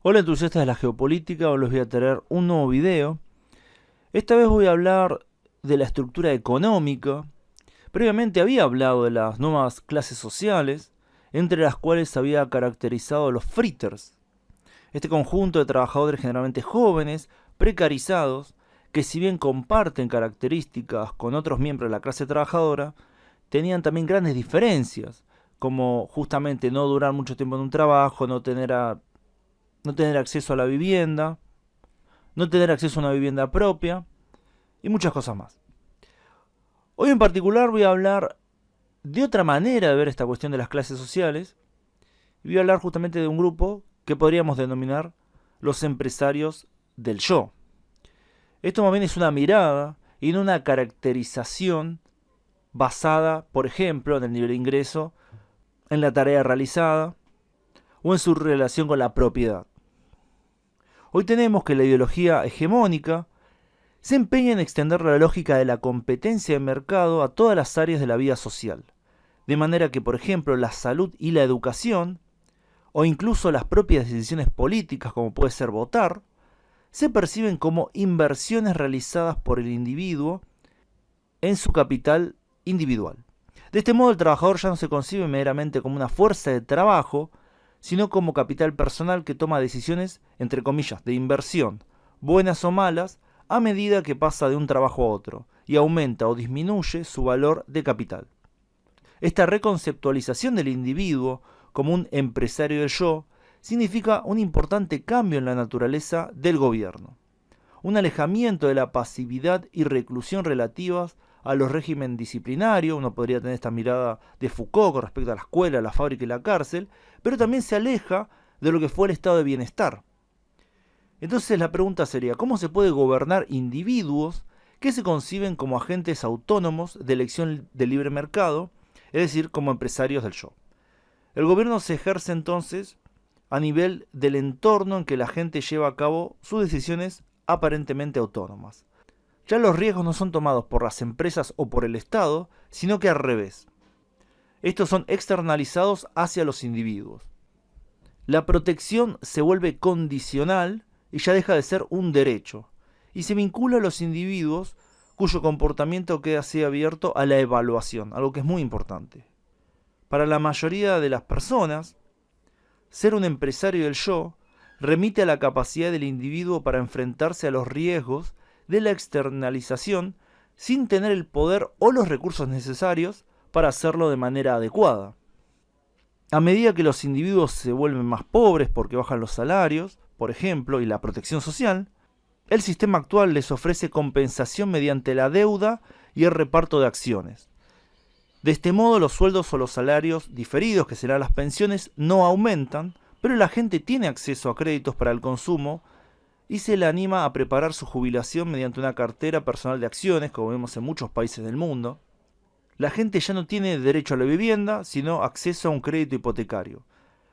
Hola entusiastas de la geopolítica, hoy les voy a traer un nuevo video. Esta vez voy a hablar de la estructura económica. Previamente había hablado de las nuevas clases sociales, entre las cuales había caracterizado a los fritters. Este conjunto de trabajadores generalmente jóvenes, precarizados, que si bien comparten características con otros miembros de la clase trabajadora, tenían también grandes diferencias, como justamente no durar mucho tiempo en un trabajo, no tener acceso a la vivienda, no tener acceso a una vivienda propia y muchas cosas más. Hoy en particular voy a hablar de otra manera de ver esta cuestión de las clases sociales y voy a hablar justamente de un grupo que podríamos denominar los empresarios del yo. Esto más bien es una mirada y no una caracterización basada, por ejemplo, en el nivel de ingreso, en la tarea realizada o en su relación con la propiedad. Hoy tenemos que la ideología hegemónica se empeña en extender la lógica de la competencia de mercado a todas las áreas de la vida social, de manera que, por ejemplo, la salud y la educación, o incluso las propias decisiones políticas como puede ser votar, se perciben como inversiones realizadas por el individuo en su capital individual. De este modo el trabajador ya no se concibe meramente como una fuerza de trabajo, sino como capital personal que toma decisiones, entre comillas, de inversión, buenas o malas, a medida que pasa de un trabajo a otro, y aumenta o disminuye su valor de capital. Esta reconceptualización del individuo como un empresario del yo significa un importante cambio en la naturaleza del gobierno, un alejamiento de la pasividad y reclusión relativas a los régimen disciplinario. Uno podría tener esta mirada de Foucault con respecto a la escuela, la fábrica y la cárcel, pero también se aleja de lo que fue el estado de bienestar. Entonces la pregunta sería, ¿cómo se puede gobernar individuos que se conciben como agentes autónomos de elección del libre mercado, es decir, como empresarios del yo? El gobierno se ejerce entonces a nivel del entorno en que la gente lleva a cabo sus decisiones aparentemente autónomas. Ya los riesgos no son tomados por las empresas o por el Estado, sino que al revés. Estos son externalizados hacia los individuos. La protección se vuelve condicional y ya deja de ser un derecho, y se vincula a los individuos cuyo comportamiento queda así abierto a la evaluación, algo que es muy importante. Para la mayoría de las personas, ser un empresario del yo remite a la capacidad del individuo para enfrentarse a los riesgos de la externalización sin tener el poder o los recursos necesarios para hacerlo de manera adecuada. A medida que los individuos se vuelven más pobres porque bajan los salarios, por ejemplo, y la protección social, el sistema actual les ofrece compensación mediante la deuda y el reparto de acciones. De este modo, los sueldos o los salarios diferidos, que serán las pensiones, no aumentan, pero la gente tiene acceso a créditos para el consumo y se le anima a preparar su jubilación mediante una cartera personal de acciones, como vemos en muchos países del mundo. La gente ya no tiene derecho a la vivienda, sino acceso a un crédito hipotecario.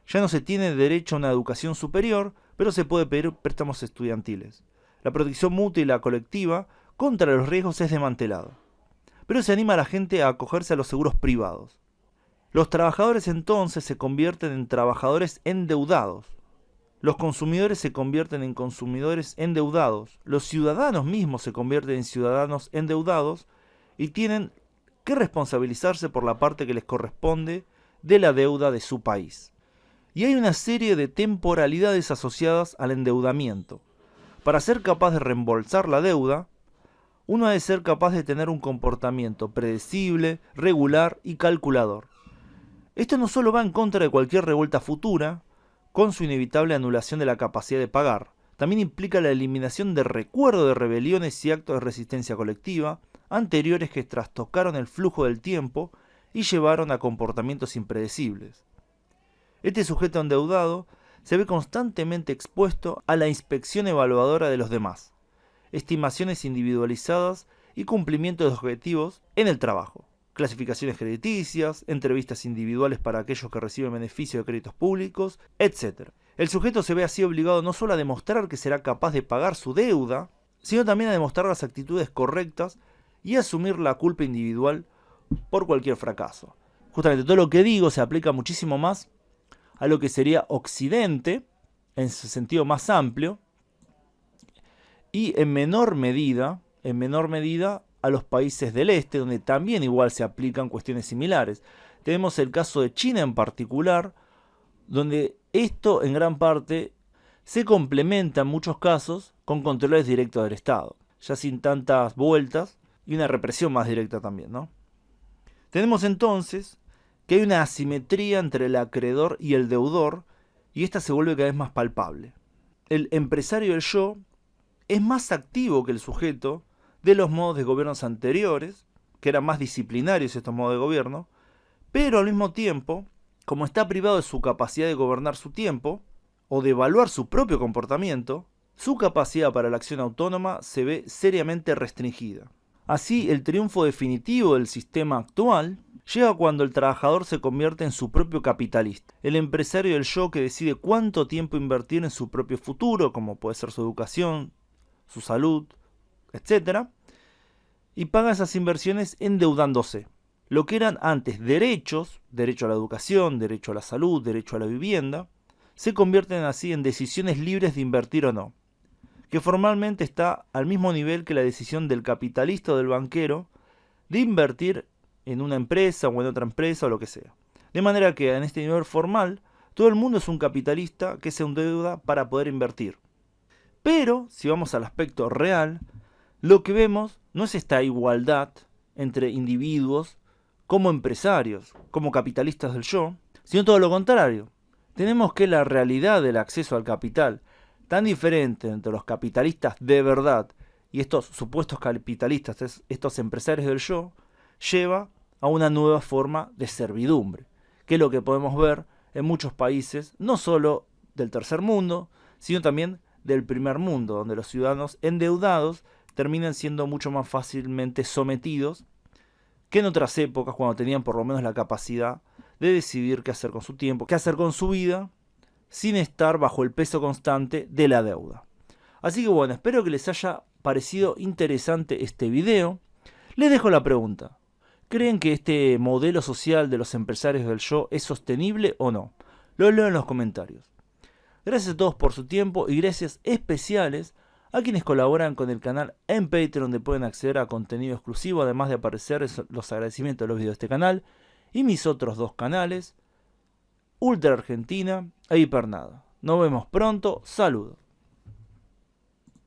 Ya no se tiene derecho a una educación superior, pero se puede pedir préstamos estudiantiles. La protección mutua y la colectiva contra los riesgos es desmantelada. Pero se anima a la gente a acogerse a los seguros privados. Los trabajadores entonces se convierten en trabajadores endeudados. Los consumidores se convierten en consumidores endeudados. Los ciudadanos mismos se convierten en ciudadanos endeudados y tienen que responsabilizarse por la parte que les corresponde de la deuda de su país. Y hay una serie de temporalidades asociadas al endeudamiento. Para ser capaz de reembolsar la deuda, uno ha de ser capaz de tener un comportamiento predecible, regular y calculador. Esto no solo va en contra de cualquier revuelta futura, con su inevitable anulación de la capacidad de pagar, también implica la eliminación de recuerdo de rebeliones y actos de resistencia colectiva anteriores que trastocaron el flujo del tiempo y llevaron a comportamientos impredecibles. Este sujeto endeudado se ve constantemente expuesto a la inspección evaluadora de los demás, estimaciones individualizadas y cumplimiento de objetivos en el trabajo, clasificaciones crediticias, entrevistas individuales para aquellos que reciben beneficio de créditos públicos, etc. El sujeto se ve así obligado no solo a demostrar que será capaz de pagar su deuda, sino también a demostrar las actitudes correctas y asumir la culpa individual por cualquier fracaso. Justamente todo lo que digo se aplica muchísimo más a lo que sería Occidente en su sentido más amplio, y en menor medida a los países del este, donde también igual se aplican cuestiones similares. Tenemos el caso de China en particular, donde esto en gran parte se complementa en muchos casos con controles directos del Estado, ya sin tantas vueltas y una represión más directa también, ¿no? Tenemos entonces que hay una asimetría entre el acreedor y el deudor, y esta se vuelve cada vez más palpable. El empresario del yo es más activo que el sujeto de los modos de gobiernos anteriores, que eran más disciplinarios estos modos de gobierno, pero al mismo tiempo, como está privado de su capacidad de gobernar su tiempo, o de evaluar su propio comportamiento, su capacidad para la acción autónoma se ve seriamente restringida. Así, el triunfo definitivo del sistema actual llega cuando el trabajador se convierte en su propio capitalista, el empresario del yo que decide cuánto tiempo invertir en su propio futuro, como puede ser su educación, su salud, etc., y paga esas inversiones endeudándose. Lo que eran antes derechos, derecho a la educación, derecho a la salud, derecho a la vivienda, se convierten así en decisiones libres de invertir o no, que formalmente está al mismo nivel que la decisión del capitalista o del banquero de invertir en una empresa o en otra empresa o lo que sea. De manera que en este nivel formal, todo el mundo es un capitalista que se endeuda para poder invertir. Pero, si vamos al aspecto real, lo que vemos no es esta igualdad entre individuos como empresarios, como capitalistas del yo, sino todo lo contrario. Tenemos que la realidad del acceso al capital, tan diferente entre los capitalistas de verdad y estos supuestos capitalistas, estos empresarios del yo, lleva a una nueva forma de servidumbre, que es lo que podemos ver en muchos países, no solo del tercer mundo, sino también del primer mundo, donde los ciudadanos endeudados terminan siendo mucho más fácilmente sometidos que en otras épocas, cuando tenían por lo menos la capacidad de decidir qué hacer con su tiempo, qué hacer con su vida, sin estar bajo el peso constante de la deuda. Así que bueno, espero que les haya parecido interesante este video. Les dejo la pregunta: ¿creen que este modelo social de los empresarios del yo es sostenible o no? Lo leo en los comentarios. Gracias a todos por su tiempo y gracias especiales a quienes colaboran con el canal en Patreon, donde pueden acceder a contenido exclusivo, además de aparecer los agradecimientos de los videos de este canal y mis otros dos canales, Ultra Argentina e Hipernada. Nos vemos pronto, saludos.